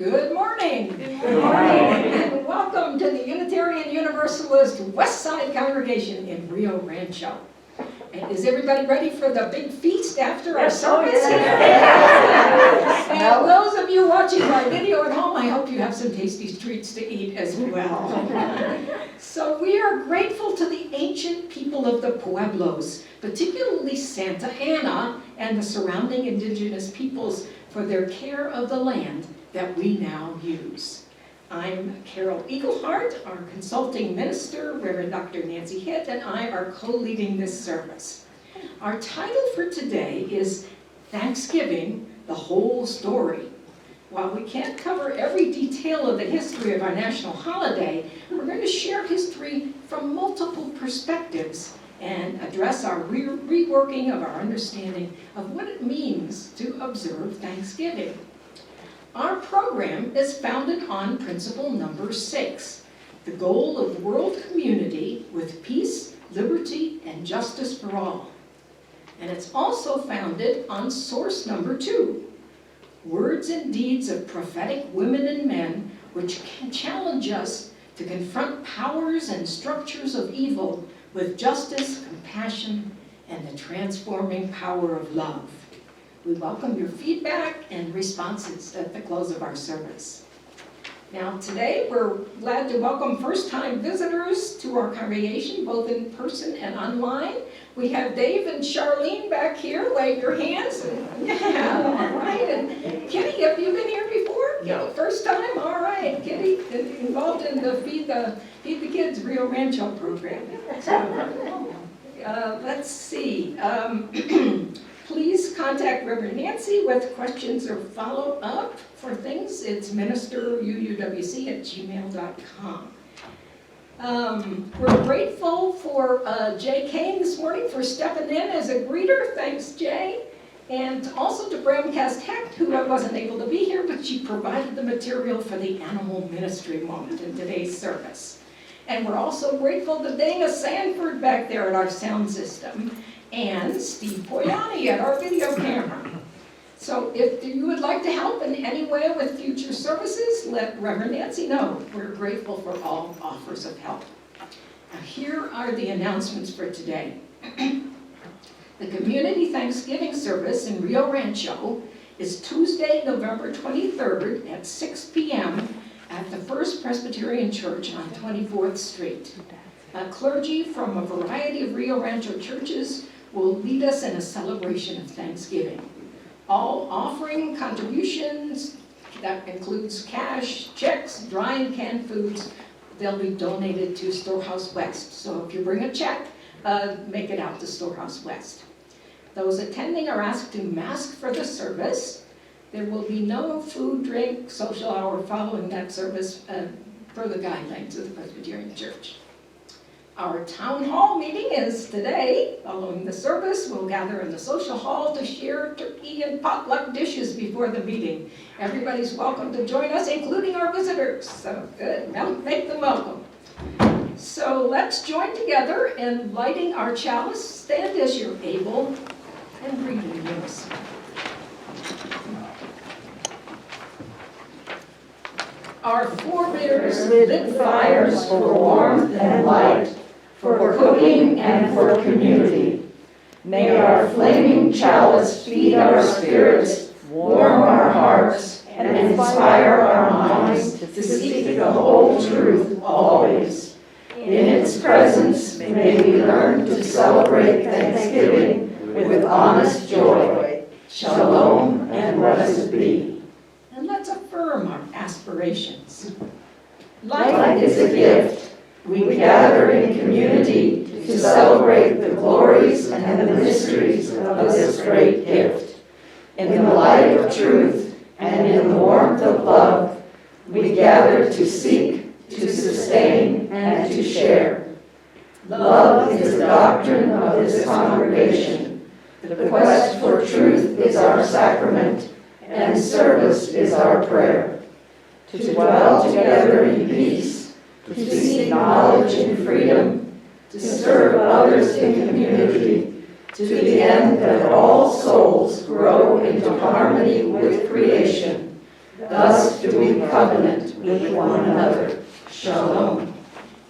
Good morning. Good morning. And welcome to the Unitarian Universalist West Side Congregation in Rio Rancho. And is everybody ready for the big feast after our service? And those of you watching by video at home, I hope you have some tasty treats to eat as well. So we are grateful to the ancient people of the Pueblos, particularly Santa Ana and the surrounding indigenous peoples, for their care of the land that we now use. I'm Carol Eaglehart, our consulting minister. Reverend Dr. Nancy Hitt and I are co-leading this service. Our title for today is Thanksgiving, the Whole Story. While we can't cover every detail of the history of our national holiday, we're going to share history from multiple perspectives and address our reworking of our understanding of what it means to observe Thanksgiving. Our program is founded on principle number 6, the goal of world community with peace, liberty, and justice for all. And it's also founded on source number 2, words and deeds of prophetic women and men which can challenge us to confront powers and structures of evil with justice, compassion, and the transforming power of love. We welcome your feedback and responses at the close of our service. Now today we're glad to welcome first-time visitors to our congregation, both in person and online. We have Dave and Charlene back here. Wave your hands. Yeah, all right. And Kitty, have you been here before? No. First time? All right. Kitty, involved in the Feed the Kids Rio Rancho program. So, let's see. Please contact Reverend Nancy with questions or follow-up for things. It's ministeruuwc@gmail.com. We're grateful for Jay Kane this morning for stepping in as a greeter. Thanks, Jay. And also to Bramcast Hecht, who I wasn't able to be here, but she provided the material for the animal ministry moment in today's service. And we're also grateful to Dana Sanford back there at our sound system, and Steve Boyani at our video camera. So if you would like to help in any way with future services, let Reverend Nancy know. We're grateful for all offers of help. Now here are the announcements for today. The Community Thanksgiving service in Rio Rancho is Tuesday, November 23rd at 6 p.m. at the First Presbyterian Church on 24th Street. Clergy from a variety of Rio Rancho churches will lead us in a celebration of Thanksgiving. All offering contributions, that includes cash, checks, dry and canned foods, they'll be donated to Storehouse West. So if you bring a check, make it out to Storehouse West. Those attending are asked to mask for the service. There will be no food, drink, social hour following that service per the guidelines of the Presbyterian Church. Our town hall meeting is today. Following the service, we'll gather in the social hall to share turkey and potluck dishes before the meeting. Everybody's welcome to join us, including our visitors. So good, make them welcome. So let's join together in lighting our chalice. Stand as you're able and read in unison. Our forebears lit fires for warmth and light, for cooking and for community. May our flaming chalice feed our spirits, warm our hearts, and inspire our minds to seek the whole truth always. In its presence, may we learn to celebrate Thanksgiving with honest joy. Shalom and blessed be. And let's affirm our aspirations. Life is a gift. We gather in community to celebrate the glories and the mysteries of this great gift. In the light of truth and in the warmth of love, we gather to seek, to sustain, and to share. Love is the doctrine of this congregation. The quest for truth is our sacrament, and service is our prayer. To dwell together in peace, to seek knowledge and freedom, to serve others in community, to the end that all souls grow into harmony with creation. Thus do we covenant with one another. Shalom.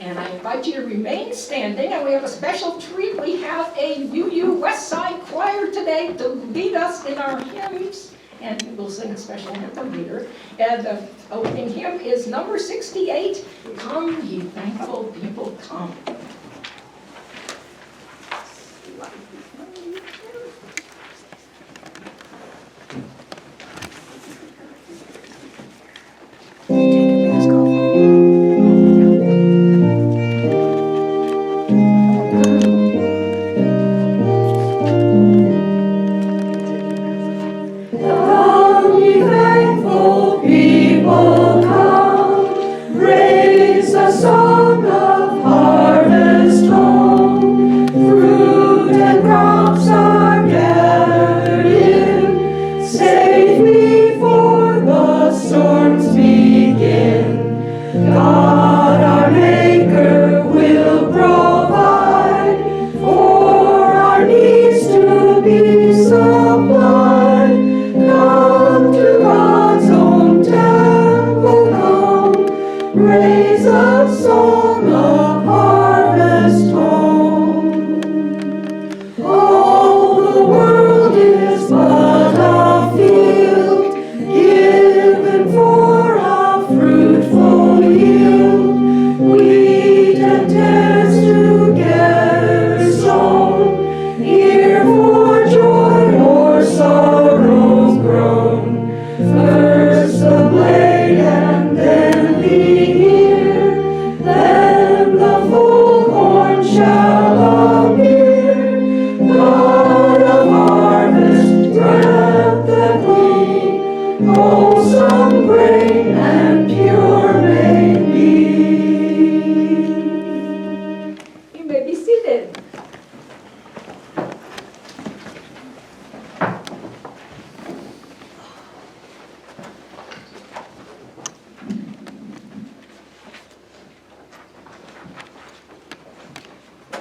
And I invite you to remain standing, and we have a special treat. We have a UU West Side choir today to lead us in our hymns, and we'll sing a special anthem later. And the opening hymn is number 68, Come Ye Thankful People Come.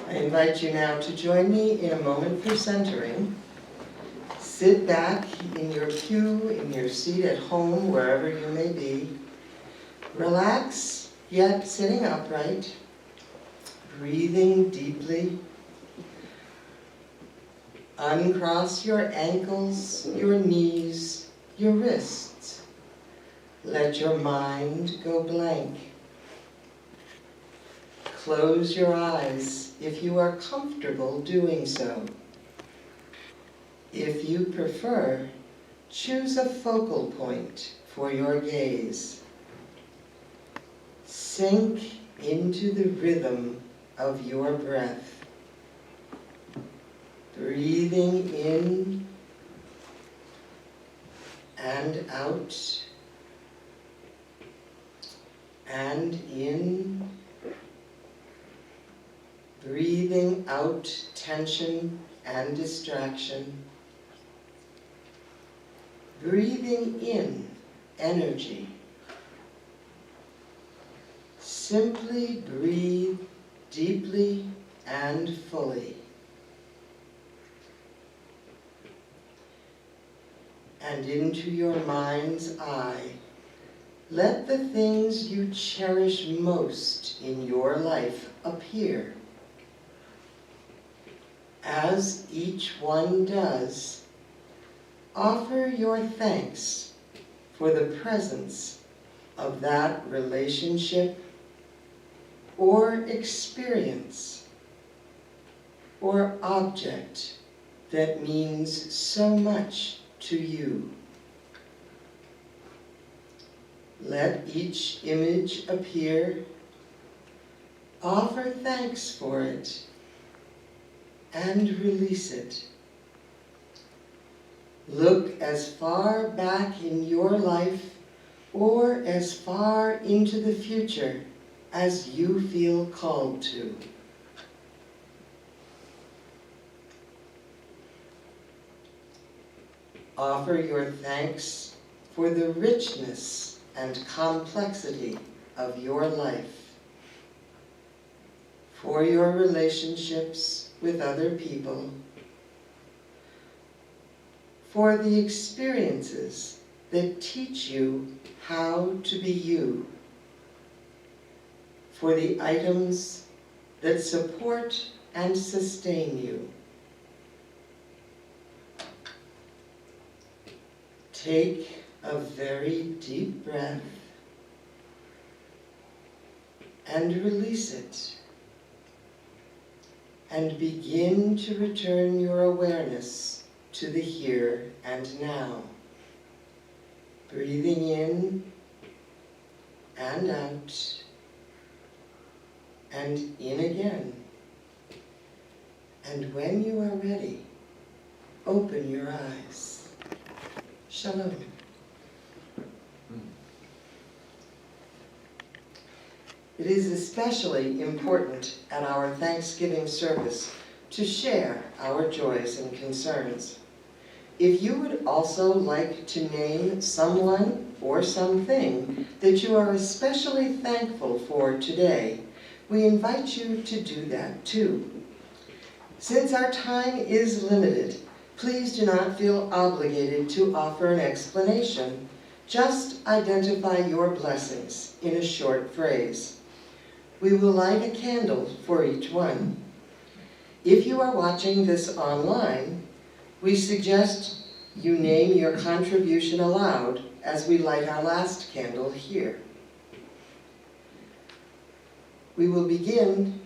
I invite you now to join me in a moment for centering. Sit back in your pew, in your seat at home, wherever you may be. Relax, yet sitting upright, breathing deeply. Uncross your ankles, your knees, your wrists. Let your mind go blank. Close your eyes if you are comfortable doing so. If you prefer, choose a focal point for your gaze. Sink into the rhythm of your breath. Breathing in and out, and in. Breathing out tension and distraction. Breathing in energy. Simply breathe deeply and fully. And into your mind's eye, let the things you cherish most in your life appear. As each one does, offer your thanks for the presence of that relationship or experience or object that means so much to you. Let each image appear. Offer thanks for it and release it. Look as far back in your life or as far into the future as you feel called to. Offer your thanks for the richness and complexity of your life, for your relationships with other people, for the experiences that teach you how to be you, for the items that support and sustain you. Take a very deep breath and release it, and begin to return your awareness to the here and now. Breathing in and out, and in again. And when you are ready, open your eyes. Shalom. It is especially important at our Thanksgiving service to share our joys and concerns. If you would also like to name someone or something that you are especially thankful for today, we invite you to do that too. Since our time is limited, please do not feel obligated to offer an explanation. Just identify your blessings in a short phrase. We will light a candle for each one. If you are watching this online, we suggest you name your contribution aloud as we light our last candle here. We will begin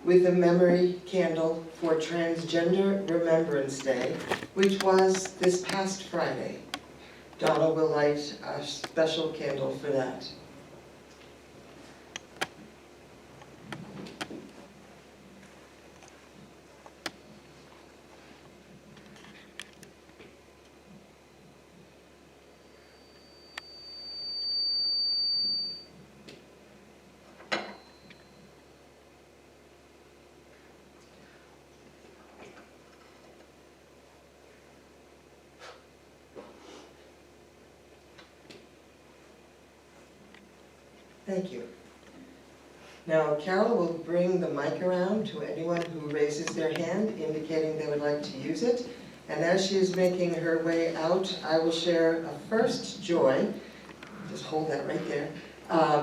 with a memory candle for Transgender Remembrance Day, which was this past Friday. Donna will light a special candle for that. Thank you. Now, Carol will bring the mic around to anyone who raises their hand, indicating they would like to use it. And as she is making her way out, I will share a first joy. Just hold that right there.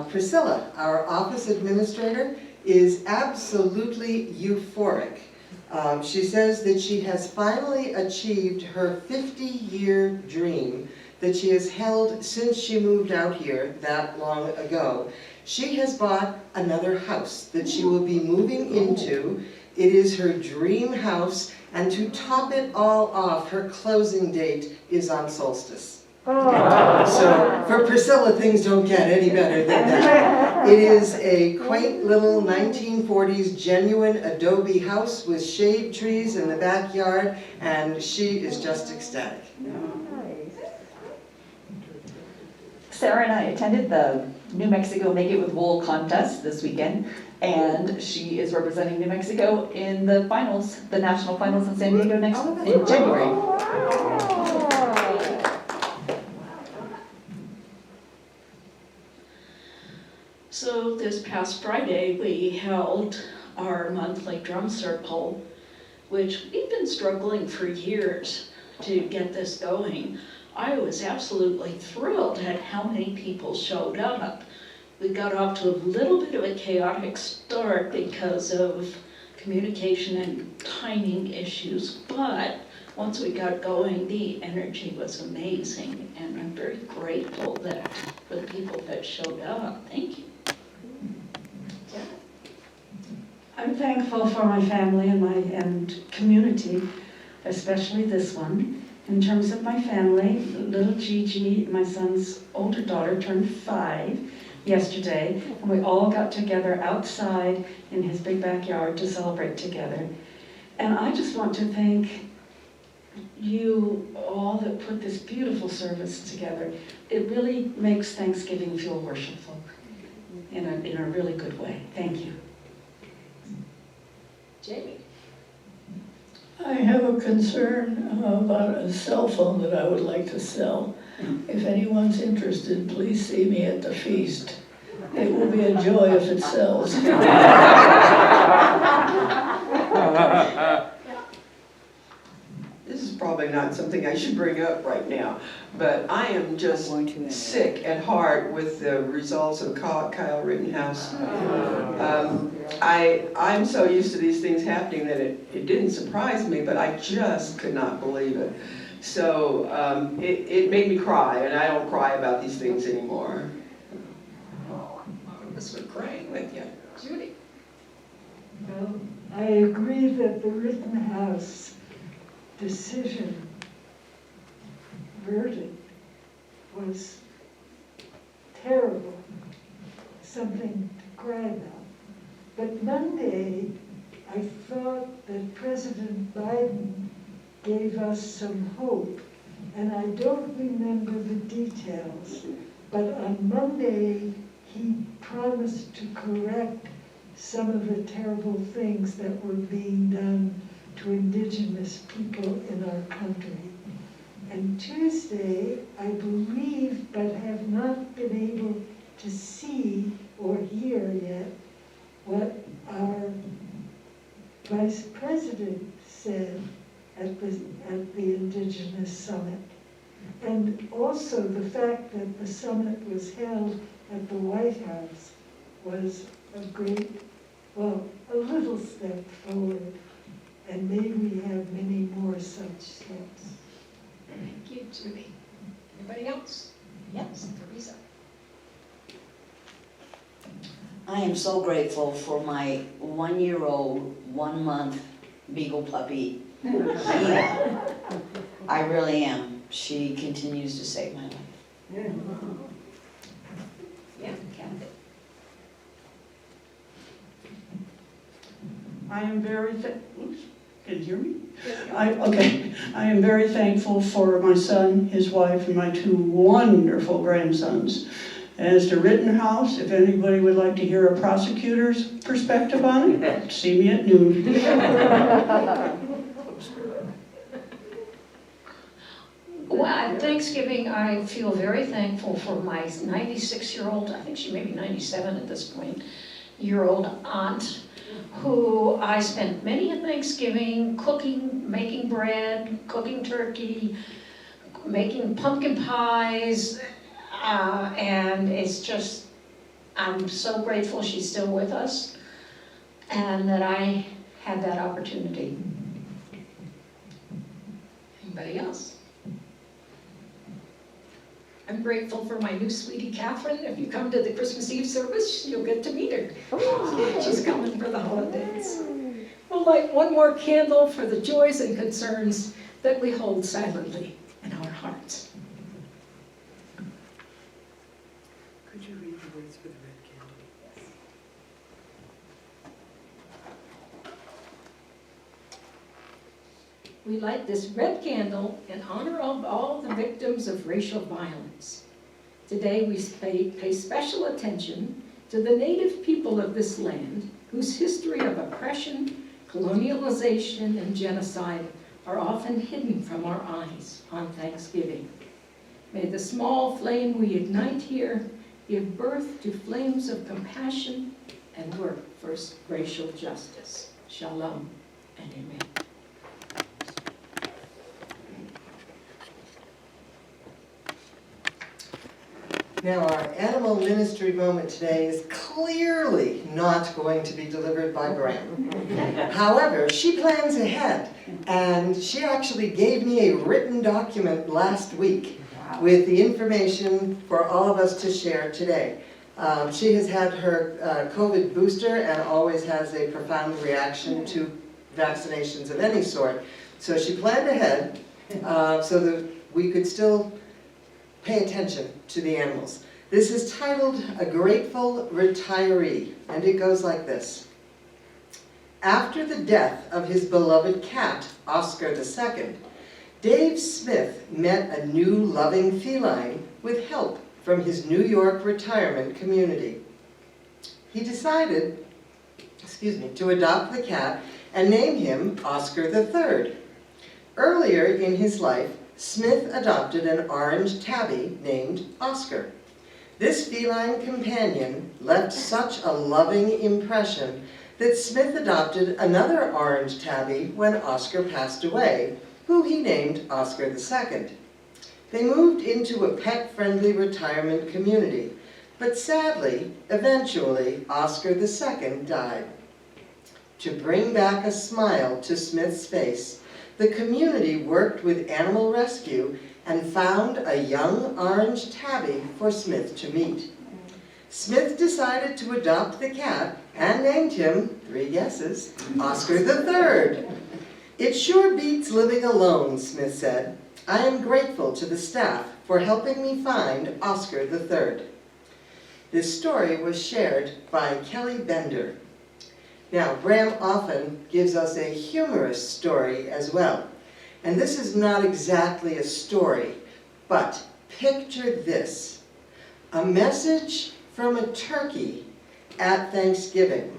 Priscilla, our office administrator, is absolutely euphoric. She says that she has finally achieved her 50-year dream that she has held since she moved out here that long ago. She has bought another house that she will be moving into. It is her dream house, and to top it all off, her closing date is on solstice. So for Priscilla, things don't get any better than that. It is a quaint little 1940s genuine adobe house with shade trees in the backyard, and she is just ecstatic. Sarah and I attended the New Mexico Make It with Wool contest this weekend, and she is representing New Mexico in the finals, the national finals in San Diego in January. So this past Friday, we held our monthly drum circle, which we've been struggling for years to get this going. I was absolutely thrilled at how many people showed up. We got off to a little bit of a chaotic start because of communication and timing issues, but once we got going, the energy was amazing, and I'm very grateful for the people that showed up. Thank you. I'm thankful for my family and community, especially this one. In terms of my family, little Gigi, my son's older daughter, turned 5 yesterday, and we all got together outside in his big backyard to celebrate together. And I just want to thank you all that put this beautiful service together. It really makes Thanksgiving feel worshipful in a really good way. Thank you. Jamie. I have a concern about a cell phone that I would like to sell. If anyone's interested, please see me at the feast. It will be a joy if it sells. This is probably probably not something I should bring up right now, but I am just sick at heart with the results of Kyle Rittenhouse. I'm so used to these things happening that it didn't surprise me, but I just could not believe it. So it made me cry, and I don't cry about these things anymore. We're crying with you. Judy? Well, I agree that the Rittenhouse decision verdict was terrible, something to cry about. But Monday, I thought that President Biden gave us some hope, and I don't remember the details, but on Monday, he promised to correct some of the terrible things that were being done to indigenous people in our country. And Tuesday, I believe, but have not been able to see or hear yet, what our Vice President said at the Indigenous Summit. And also the fact that the summit was held at the White House was a great, well, a little step forward. And may we have many more such steps. Thank you, Judy. Anybody else? Yes, Teresa. I am so grateful for my 1-year-old, 1-month beagle puppy, Ina. I really am. She continues to save my life. Yeah, Kathy. I am very, oops, can you hear me? Okay. I am very thankful for my son, his wife, and my 2 wonderful grandsons. As to Rittenhouse, if anybody would like to hear a prosecutor's perspective on it, see me at noon. Well, at Thanksgiving, I feel very thankful for my 96-year-old, I think she may be 97 at this point, year-old aunt, who I spent many a Thanksgiving cooking, making bread, cooking turkey, making pumpkin pies, and it's just, I'm so grateful she's still with us and that I had that opportunity. Anybody else? I'm grateful for my new sweetie, Catherine. If you come to the Christmas Eve service, you'll get to meet her. She's coming for the holidays. We'll light one more candle for the joys and concerns that we hold silently in our hearts. Could you read the words for the red candle? We light this red candle in honor of all the victims of racial violence. Today we pay special attention to the native people of this land whose history of oppression, colonialization, and genocide are often hidden from our eyes on Thanksgiving. May the small flame we ignite here give birth to flames of compassion and work for racial justice. Shalom and amen. Now, our animal ministry moment today is clearly not going to be delivered by Bram. However, she plans ahead, and she actually gave me a written document last week with the information for all of us to share today. She has had her COVID booster and always has a profound reaction to vaccinations of any sort. So she planned ahead so that we could still pay attention to the animals. This is titled A Grateful Retiree, and it goes like this. After the death of his beloved cat, Oscar II, Dave Smith met a new loving feline with help from his New York retirement community. He decided, to adopt the cat and name him Oscar III. Earlier in his life, Smith adopted an orange tabby named Oscar. This feline companion left such a loving impression that Smith adopted another orange tabby when Oscar passed away, who he named Oscar II. They moved into a pet-friendly retirement community, but sadly, eventually, Oscar II died. To bring back a smile to Smith's face, the community worked with animal rescue and found a young orange tabby for Smith to meet. Smith decided to adopt the cat and named him, 3 guesses, Oscar III. "It sure beats living alone," Smith said. "I am grateful to the staff for helping me find Oscar III." This story was shared by Kelly Bender. Now, Bram often gives us a humorous story as well. And this is not exactly a story, but picture this: a message from a turkey at Thanksgiving.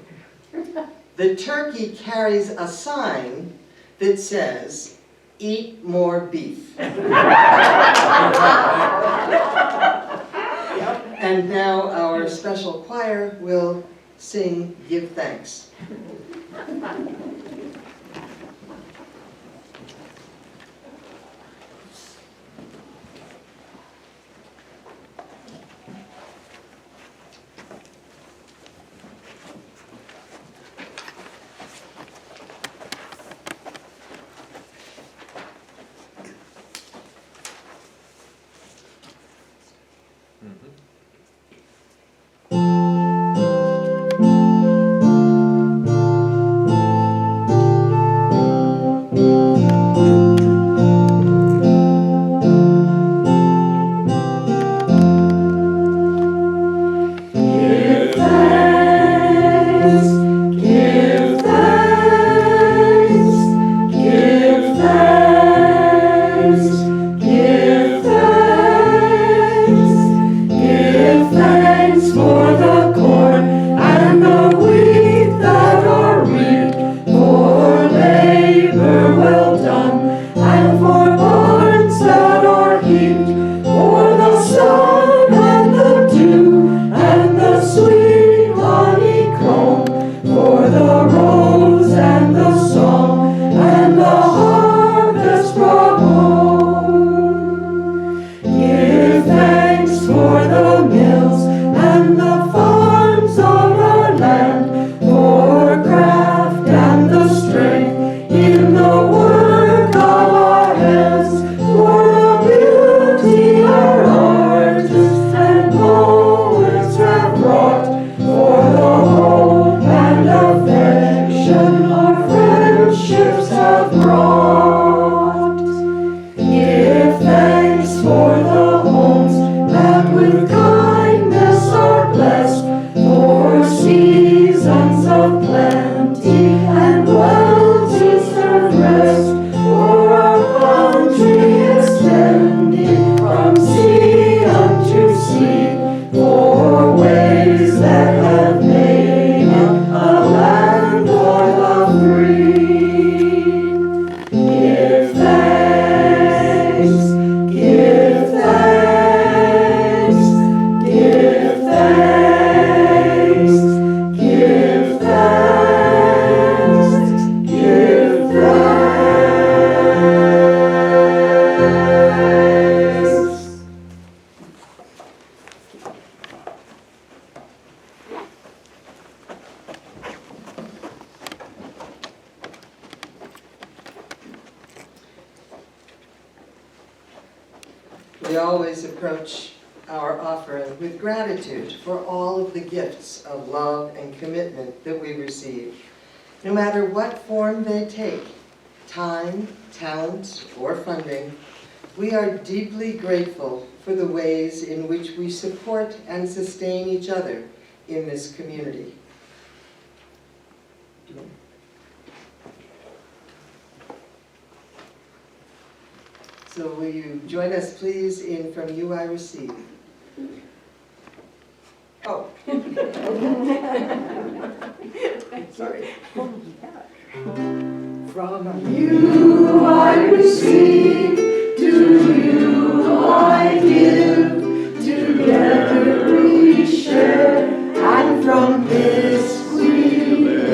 The turkey carries a sign that says, "Eat more beef." And now our special choir will sing "Give Thanks." We always approach our offering with gratitude for all of the gifts of love and commitment that we receive, no matter what form they take, time, talent, or funding. We are deeply grateful for the ways in which we support and sustain each other in this community. So will you join us, please, in From You I Receive? Oh. Sorry. From you I receive, to you I give, together we share, and from this we live.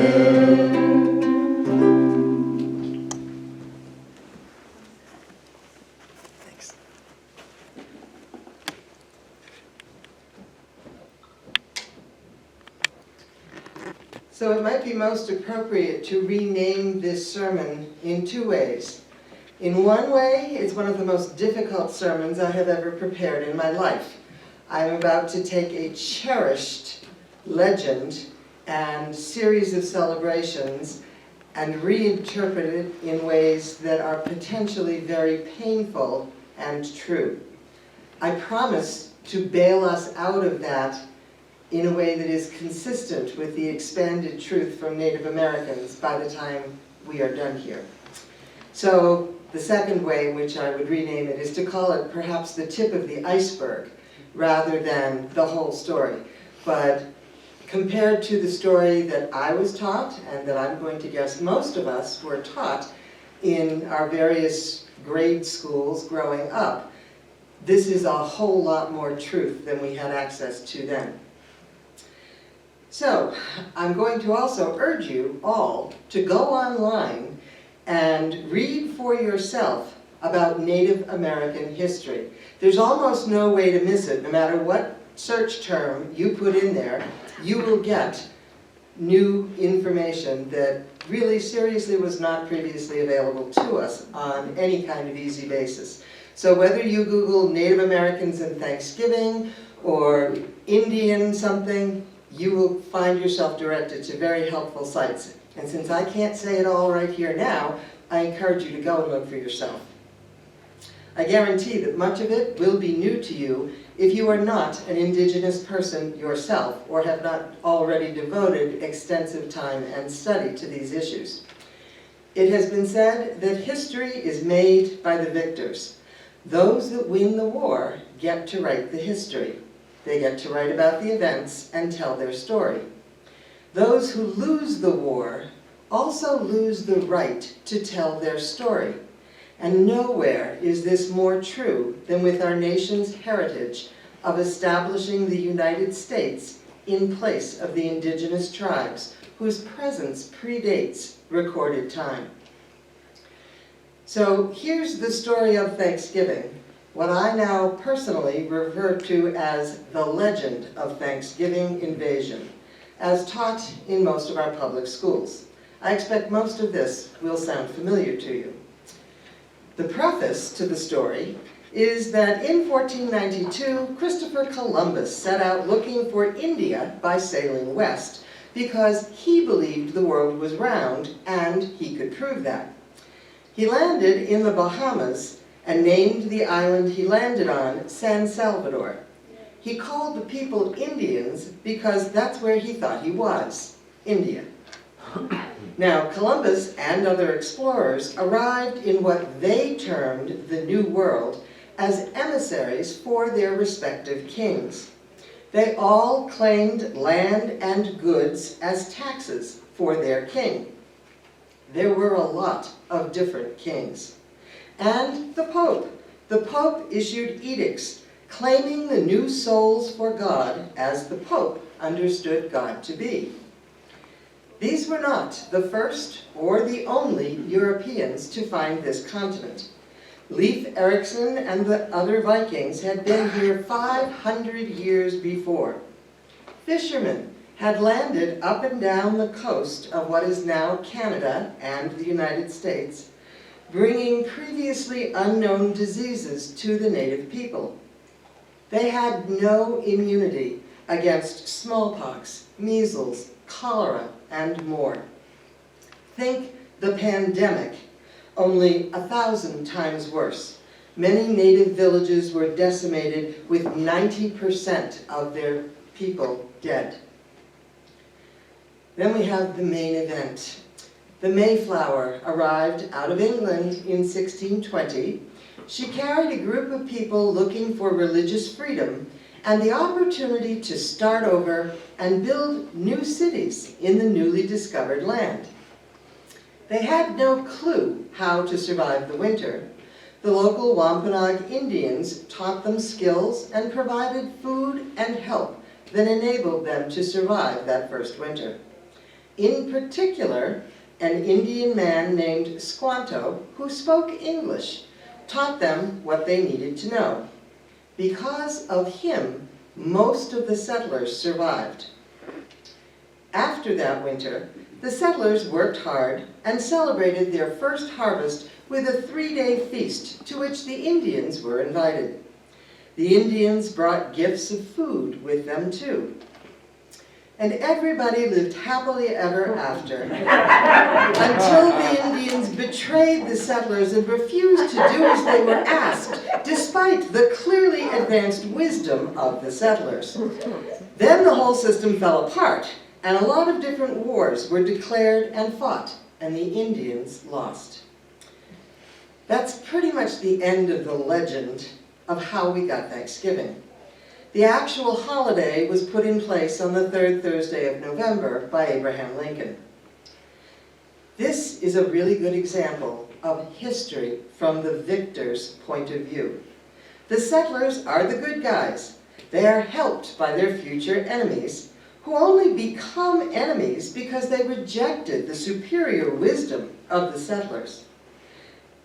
So it might be most appropriate to rename this sermon in two ways. In one way, it's one of the most difficult sermons I have ever prepared in my life. I'm about to take a cherished legend and series of celebrations and reinterpret it in ways that are potentially very painful and true. I promise to bail us out of that in a way that is consistent with the expanded truth from Native Americans by the time we are done here. So the second way in which I would rename it is to call it perhaps the tip of the iceberg rather than the whole story. But compared to the story that I was taught and that I'm going to guess most of us were taught in our various grade schools growing up, this is a whole lot more truth than we had access to then. So, I'm going to also urge you all to go online and read for yourself about Native American history. There's almost no way to miss it. No matter what search term you put in there, you will get new information that really seriously was not previously available to us on any kind of easy basis. So whether you Google Native Americans and Thanksgiving or Indian something, you will find yourself directed to very helpful sites. And since I can't say it all right here now, I encourage you to go and look for yourself. I guarantee that much of it will be new to you if you are not an indigenous person yourself or have not already devoted extensive time and study to these issues. It has been said that history is made by the victors. Those that win the war get to write the history. They get to write about the events and tell their story. Those who lose the war also lose the right to tell their story. And nowhere is this more true than with our nation's heritage of establishing the United States in place of the indigenous tribes, whose presence predates recorded time. So here's the story of Thanksgiving, what I now personally refer to as the legend of Thanksgiving invasion, as taught in most of our public schools. I expect most of this will sound familiar to you. The preface to the story is that in 1492, Christopher Columbus set out looking for India by sailing west because he believed the world was round and he could prove that. He landed in the Bahamas and named the island he landed on San Salvador. He called the people Indians because that's where he thought he was, India. Now, Columbus and other explorers arrived in what they termed the New World as emissaries for their respective kings. They all claimed land and goods as taxes for their king. There were a lot of different kings. And the Pope. The Pope issued edicts claiming the new souls for God as the Pope understood God to be. These were not the first or the only Europeans to find this continent. Leif Erikson and the other Vikings had been here 500 years before. Fishermen had landed up and down the coast of what is now Canada and the United States, bringing previously unknown diseases to the native people. They had no immunity against smallpox, measles, cholera, and more. Think the pandemic, only 1,000 times worse. Many native villages were decimated with 90% of their people dead. Then we have the main event. The Mayflower arrived out of England in 1620. She carried a group of people looking for religious freedom and the opportunity to start over and build new cities in the newly discovered land. They had no clue how to survive the winter. The local Wampanoag Indians taught them skills and provided food and help that enabled them to survive that first winter. In particular, an Indian man named Squanto, who spoke English, taught them what they needed to know. Because of him, most of the settlers survived. After that winter, the settlers worked hard and celebrated their first harvest with a 3-day feast to which the Indians were invited. The Indians brought gifts of food with them too. And everybody lived happily ever after until the Indians betrayed the settlers and refused to do as they were asked, despite the clearly advanced wisdom of the settlers. Then the whole system fell apart, and a lot of different wars were declared and fought, and the Indians lost. That's pretty much the end of the legend of how we got Thanksgiving. The actual holiday was put in place on the 3rd Thursday of November by Abraham Lincoln. This is a really good example of history from the victor's point of view. The settlers are the good guys. They are helped by their future enemies, who only become enemies because they rejected the superior wisdom of the settlers.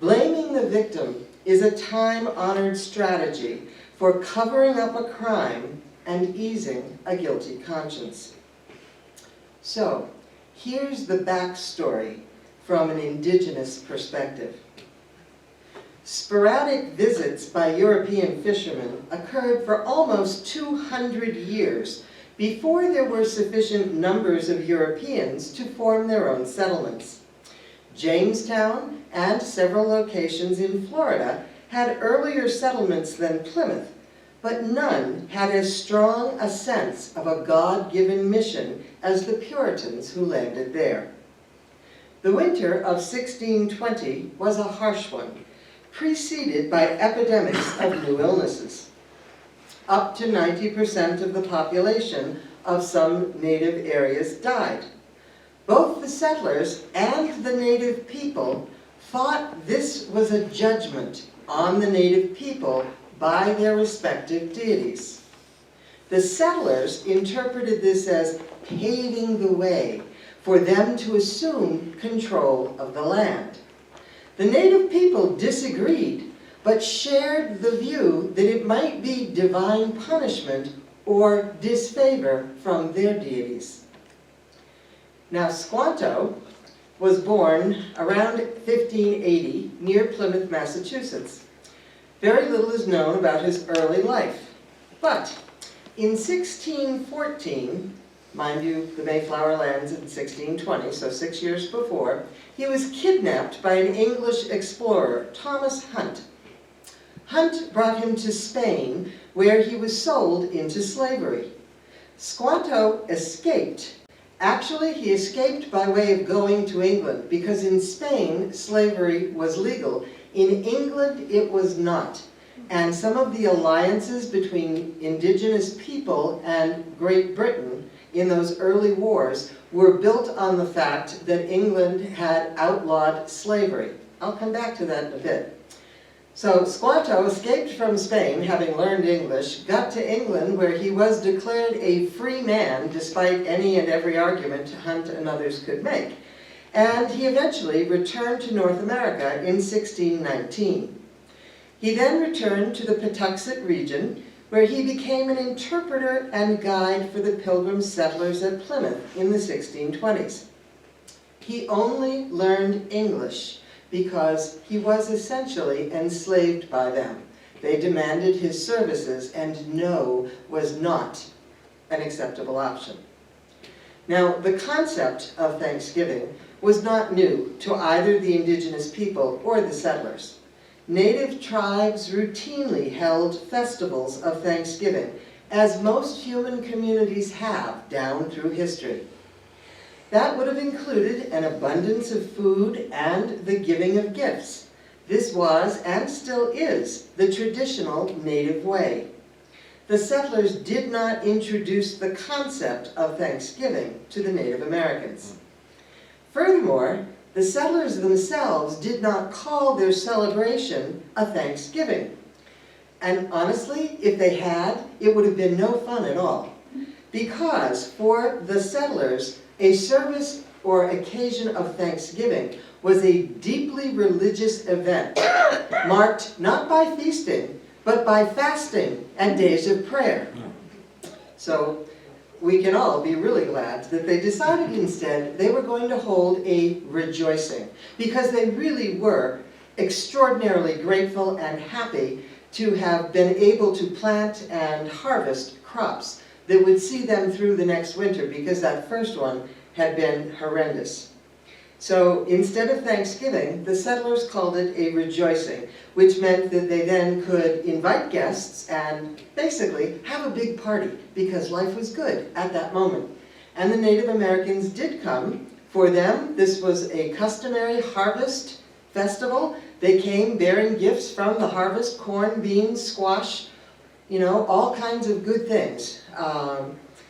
Blaming the victim is a time-honored strategy for covering up a crime and easing a guilty conscience. So, here's the backstory from an indigenous perspective. Sporadic visits by European fishermen occurred for almost 200 years before there were sufficient numbers of Europeans to form their own settlements. Jamestown and several locations in Florida had earlier settlements than Plymouth, but none had as strong a sense of a God-given mission as the Puritans who landed there. The winter of 1620 was a harsh one, preceded by epidemics of new illnesses. Up to 90% of the population of some native areas died. Both the settlers and the native people thought this was a judgment on the native people by their respective deities. The settlers interpreted this as paving the way for them to assume control of the land. The native people disagreed, but shared the view that it might be divine punishment or disfavor from their deities. Now, Squanto was born around 1580 near Plymouth, Massachusetts. Very little is known about his early life, but in 1614, mind you, the Mayflower lands in 1620, so 6 years before, he was kidnapped by an English explorer, Thomas Hunt. Hunt brought him to Spain, where he was sold into slavery. Squanto escaped. Actually, he escaped by way of going to England, because in Spain, slavery was legal. In England, it was not. And some of the alliances between indigenous people and Great Britain in those early wars were built on the fact that England had outlawed slavery. I'll come back to that in a bit. So Squanto escaped from Spain, having learned English, got to England, where he was declared a free man despite any and every argument Hunt and others could make. And he eventually returned to North America in 1619. He then returned to the Patuxent region, where he became an interpreter and guide for the Pilgrim settlers at Plymouth in the 1620s. He only learned English because he was essentially enslaved by them. They demanded his services, and no was not an acceptable option. Now, the concept of Thanksgiving was not new to either the indigenous people or the settlers. Native tribes routinely held festivals of Thanksgiving, as most human communities have down through history. That would have included an abundance of food and the giving of gifts. This was, and still is, the traditional native way. The settlers did not introduce the concept of Thanksgiving to the Native Americans. Furthermore, the settlers themselves did not call their celebration a Thanksgiving. And honestly, if they had, it would have been no fun at all. Because for the settlers, a service or occasion of Thanksgiving was a deeply religious event, marked not by feasting, but by fasting and days of prayer. So, we can all be really glad that they decided instead they were going to hold a rejoicing, because they really were extraordinarily grateful and happy to have been able to plant and harvest crops that would see them through the next winter, because that first one had been horrendous. So instead of Thanksgiving, the settlers called it a rejoicing, which meant that they then could invite guests and basically have a big party, because life was good at that moment. And the Native Americans did come. For them, this was a customary harvest festival. They came bearing gifts from the harvest: corn, beans, squash, all kinds of good things.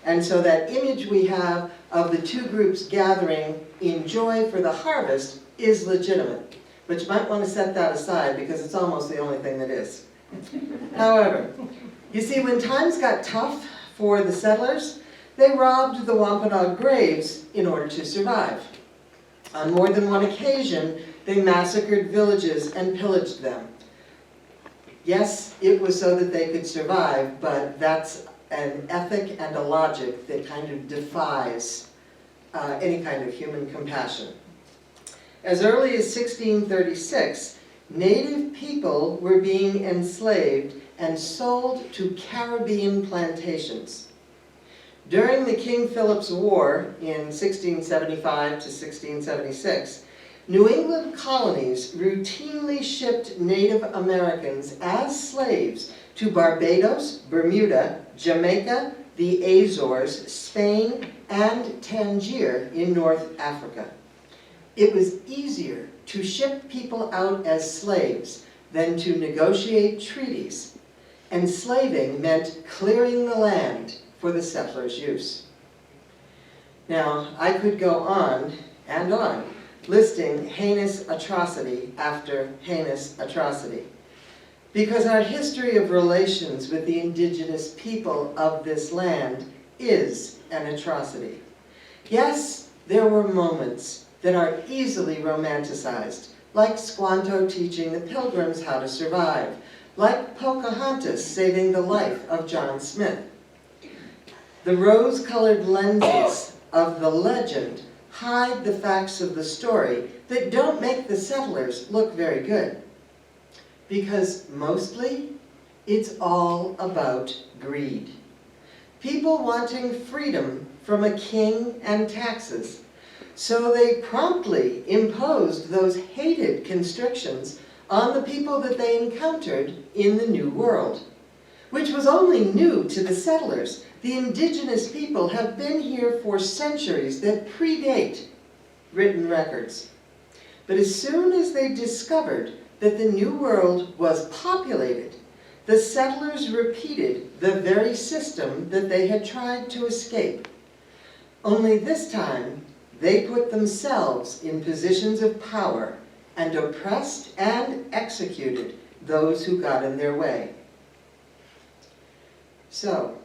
And so that image we have of the two groups gathering in joy for the harvest is legitimate. But you might want to set that aside, because it's almost the only thing that is. However, you see, when times got tough for the settlers, they robbed the Wampanoag graves in order to survive. On more than one occasion, they massacred villages and pillaged them. Yes, it was so that they could survive, but that's an ethic and a logic that kind of defies any kind of human compassion. As early as 1636, Native people were being enslaved and sold to Caribbean plantations. During the King Philip's War in 1675 to 1676, New England colonies routinely shipped Native Americans as slaves to Barbados, Bermuda, Jamaica, the Azores, Spain, and Tangier in North Africa. It was easier to ship people out as slaves than to negotiate treaties. Enslaving meant clearing the land for the settlers' use. Now, I could go on and on, listing heinous atrocity after heinous atrocity, because our history of relations with the indigenous people of this land is an atrocity. Yes, there were moments that are easily romanticized, like Squanto teaching the Pilgrims how to survive, like Pocahontas saving the life of John Smith. The rose-colored lenses of the legend hide the facts of the story that don't make the settlers look very good. Because mostly, it's all about greed. People wanting freedom from a king and taxes. So they promptly imposed those hated constrictions on the people that they encountered in the New World, which was only new to the settlers. The indigenous people have been here for centuries that predate written records. But as soon as they discovered that the New World was populated, the settlers repeated the very system that they had tried to escape. Only this time, they put themselves in positions of power and oppressed and executed those who got in their way. So,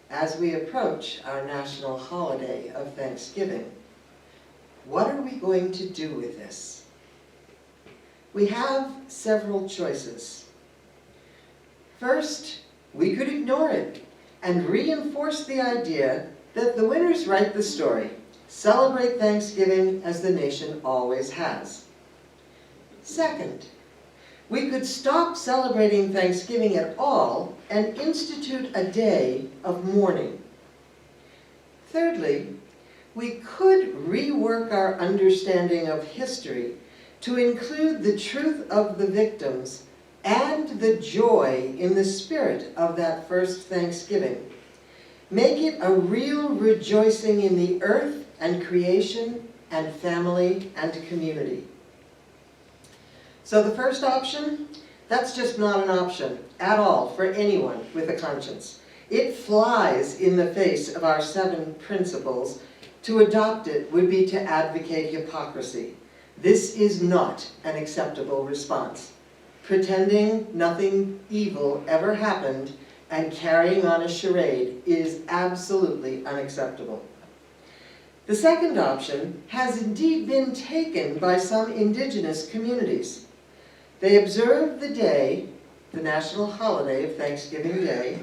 as we approach our national holiday of Thanksgiving, what are we going to do with this? We have several choices. First, we could ignore it and reinforce the idea that the winners write the story. Celebrate Thanksgiving as the nation always has. Second, we could stop celebrating Thanksgiving at all and institute a day of mourning. Thirdly, we could rework our understanding of history to include the truth of the victims and the joy in the spirit of that first Thanksgiving. Make it a real rejoicing in the earth and creation and family and community. So the first option, that's just not an option at all for anyone with a conscience. It flies in the face of our 7 principles. To adopt it would be to advocate hypocrisy. This is not an acceptable response. Pretending nothing evil ever happened and carrying on a charade is absolutely unacceptable. The second option has indeed been taken by some indigenous communities. They observe the day, the national holiday of Thanksgiving Day,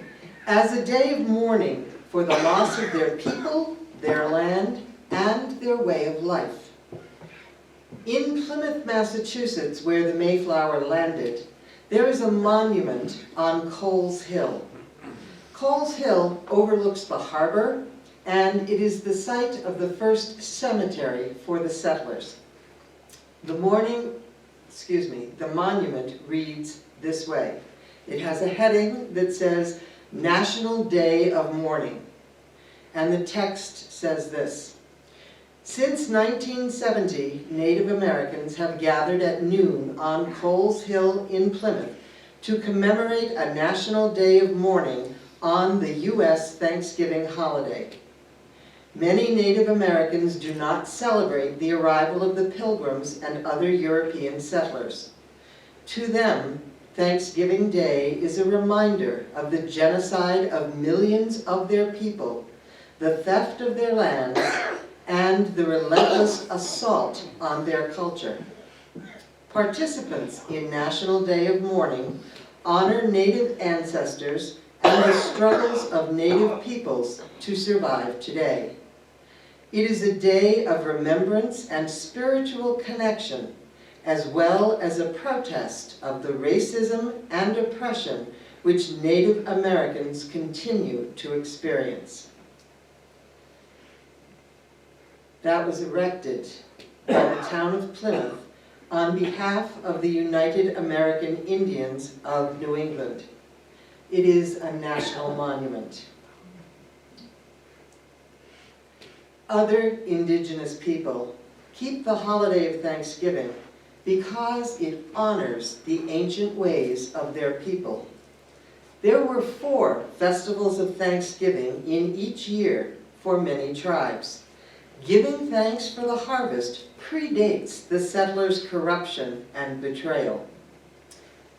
as a day of mourning for the loss of their people, their land, and their way of life. In Plymouth, Massachusetts, where the Mayflower landed, there is a monument on Coles Hill. Coles Hill overlooks the harbor, and it is the site of the first cemetery for the settlers. The monument reads this way. It has a heading that says, National Day of Mourning. And the text says this: since 1970, Native Americans have gathered at noon on Coles Hill in Plymouth to commemorate a National Day of Mourning on the U.S. Thanksgiving holiday. Many Native Americans do not celebrate the arrival of the Pilgrims and other European settlers. To them, Thanksgiving Day is a reminder of the genocide of millions of their people, the theft of their lands, and the relentless assault on their culture. Participants in National Day of Mourning honor Native ancestors and the struggles of Native peoples to survive today. It is a day of remembrance and spiritual connection, as well as a protest of the racism and oppression which Native Americans continue to experience. That was erected by the town of Plymouth on behalf of the United American Indians of New England. It is a national monument. Other indigenous people keep the holiday of Thanksgiving because it honors the ancient ways of their people. There were 4 festivals of Thanksgiving in each year for many tribes. Giving thanks for the harvest predates the settlers' corruption and betrayal.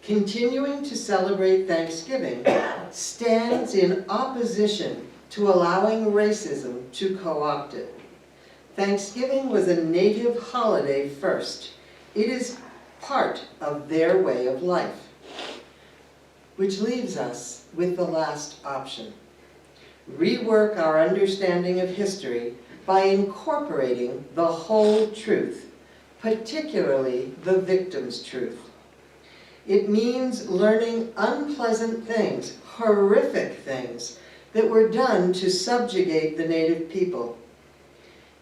Continuing to celebrate Thanksgiving stands in opposition to allowing racism to co-opt it. Thanksgiving was a Native holiday first. It is part of their way of life. Which leaves us with the last option. Rework our understanding of history by incorporating the whole truth, particularly the victim's truth. It means learning unpleasant things, horrific things, that were done to subjugate the Native people.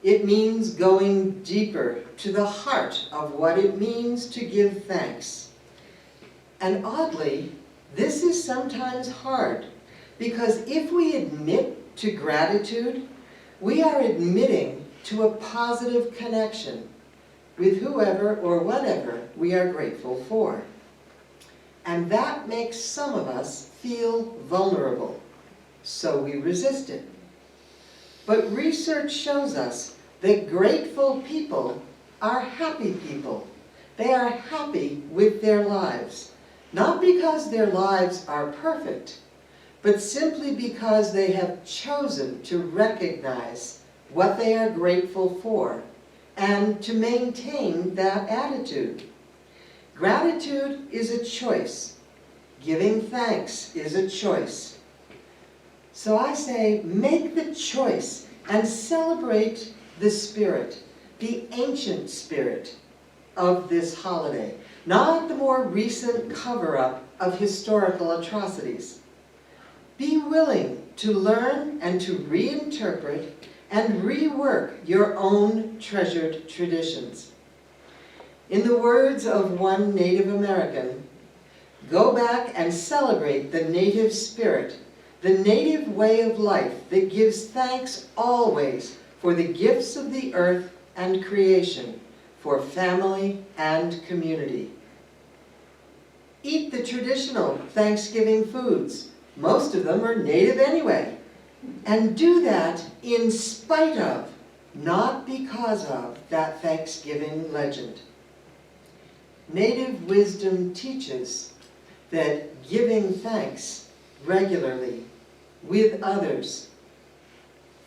It means going deeper to the heart of what it means to give thanks. And oddly, this is sometimes hard, because if we admit to gratitude, we are admitting to a positive connection with whoever or whatever we are grateful for. And that makes some of us feel vulnerable, so we resist it. But research shows us that grateful people are happy people. They are happy with their lives, not because their lives are perfect, but simply because they have chosen to recognize what they are grateful for and to maintain that attitude. Gratitude is a choice. Giving thanks is a choice. So I say, make the choice and celebrate the spirit, the ancient spirit of this holiday, not the more recent cover-up of historical atrocities. Be willing to learn and to reinterpret and rework your own treasured traditions. In the words of one Native American, go back and celebrate the Native spirit, the Native way of life that gives thanks always for the gifts of the earth and creation, for family and community. Eat the traditional Thanksgiving foods. Most of them are Native anyway. And do that in spite of, not because of, that Thanksgiving legend. Native wisdom teaches that giving thanks regularly with others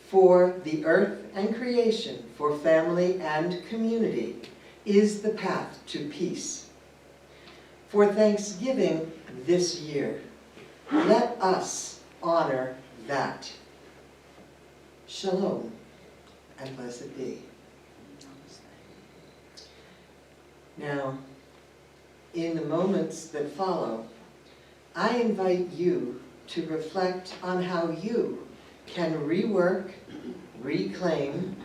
for the earth and creation, for family and community, is the path to peace. For Thanksgiving this year, let us honor that. Shalom, and blessed be. Now, in the moments that follow, I invite you to reflect on how you can rework, reclaim,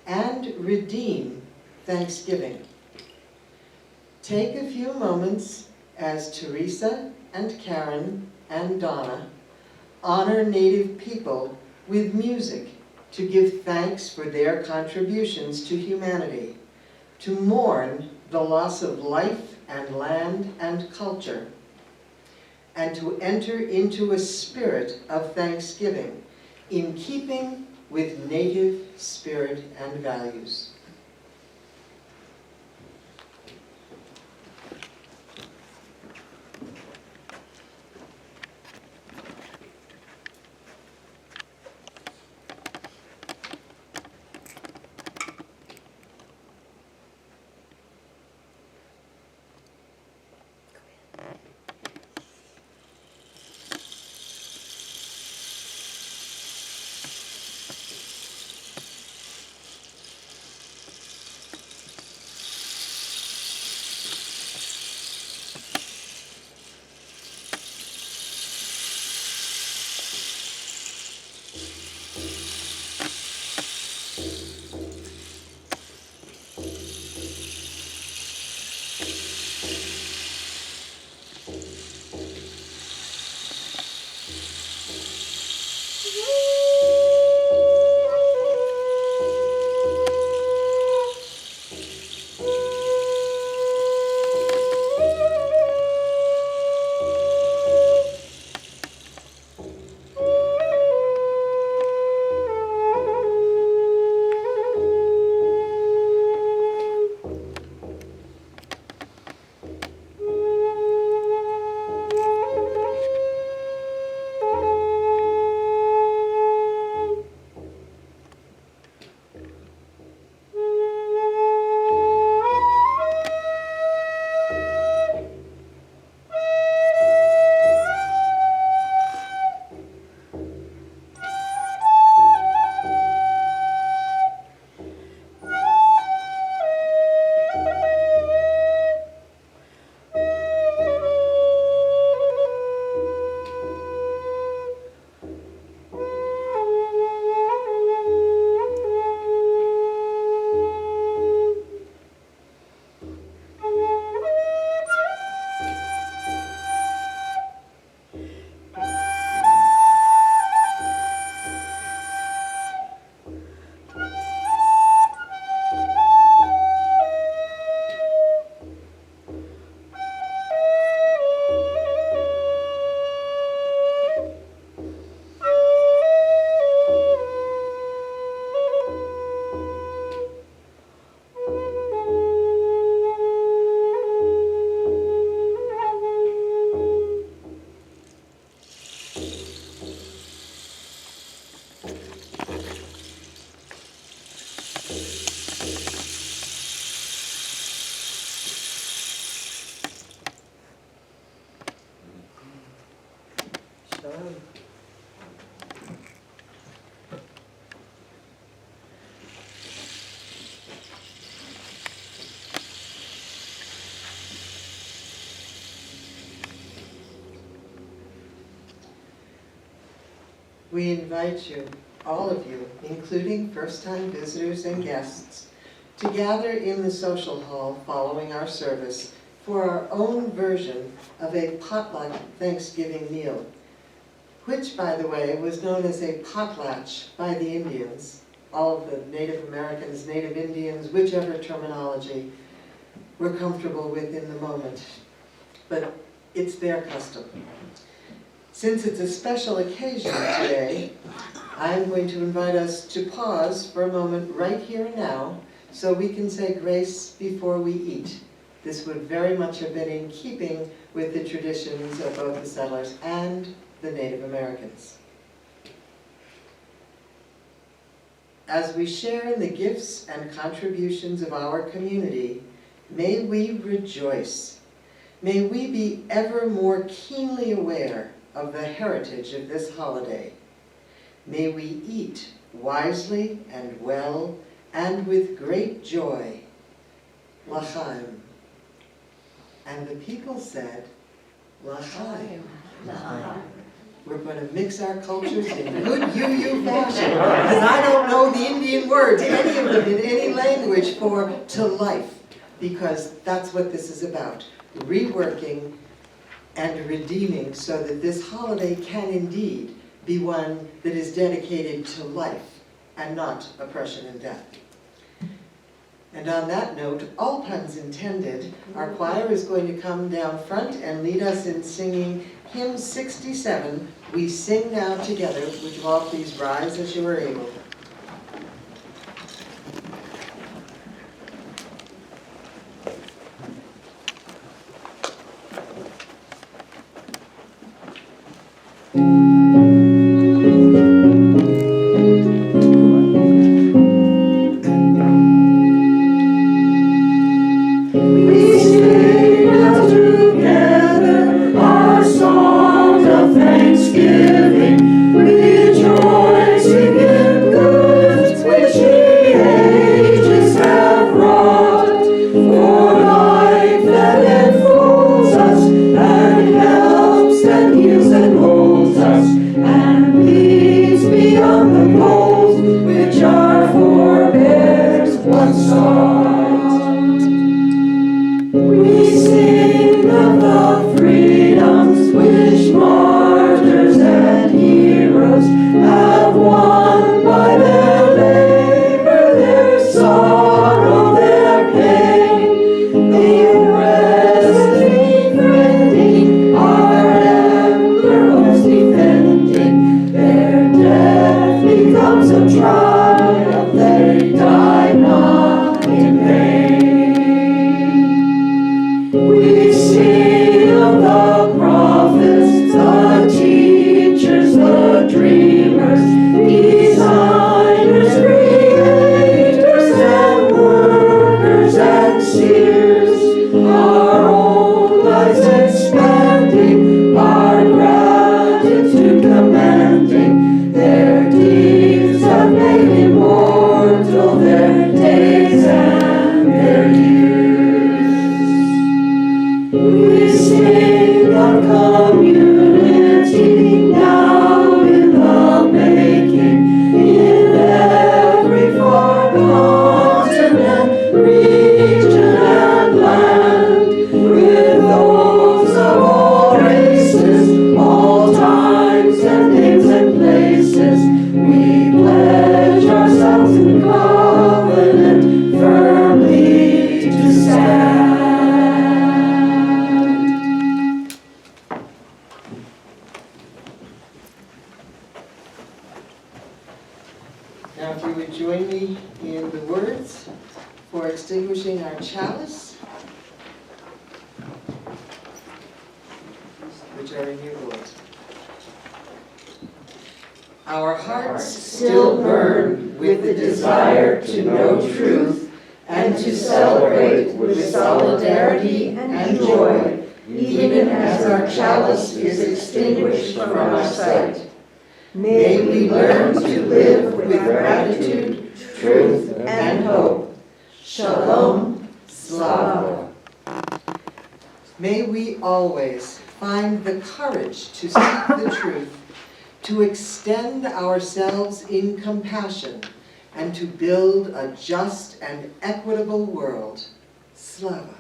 and redeem Thanksgiving. Take a few moments as Teresa and Karen and Donna honor Native people with music to give thanks for their contributions to humanity, to mourn the loss of life and land and culture, and to enter into a spirit of thanksgiving in keeping with Native spirit and values. We invite you, all of you, including first-time visitors and guests, to gather in the social hall following our service for our own version of a potluck Thanksgiving meal, which, by the way, was known as a potlatch by the Indians. All of the Native Americans, Native Indians, whichever terminology we're comfortable with in the moment. But it's their custom. Since it's a special occasion today, I'm going to invite us to pause for a moment right here and now so we can say grace before we eat. This would very much have been in keeping with the traditions of both the settlers and the Native Americans. As we share in the gifts and contributions of our community, may we rejoice. May we be ever more keenly aware of the heritage of this holiday. May we eat wisely and well and with great joy. L'chaim. And the people said, L'chaim. We're going to mix our cultures in good UU fashion, because I don't know the Indian words, any of them in any language, for to life, because that's what this is about, reworking and redeeming so that this holiday can indeed be one that is dedicated to life and not oppression and death. And on that note, all puns intended, our choir is going to come down front and lead us in singing hymn 67, We Sing Now Together. Would you all please rise as you are able? Now if you would join me in the words for extinguishing our chalice, which are in your Lord. Our hearts still burn with the desire to know truth and to celebrate with solidarity and joy, even as our chalice is extinguished from our sight. May we learn to live with gratitude, truth, and hope. Shalom, Slava. May we always find the courage to seek the truth, to extend ourselves in compassion, and to build a just and equitable world. Slava.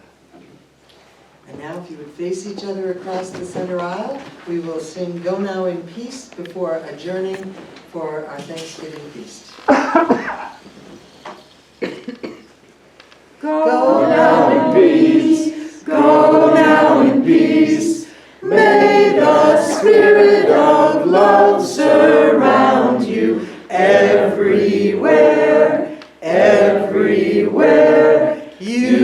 And now if you would face each other across the center aisle, we will sing Go Now in Peace before adjourning for our Thanksgiving feast. Go now in peace, go now in peace. May the spirit of love surround you everywhere, everywhere you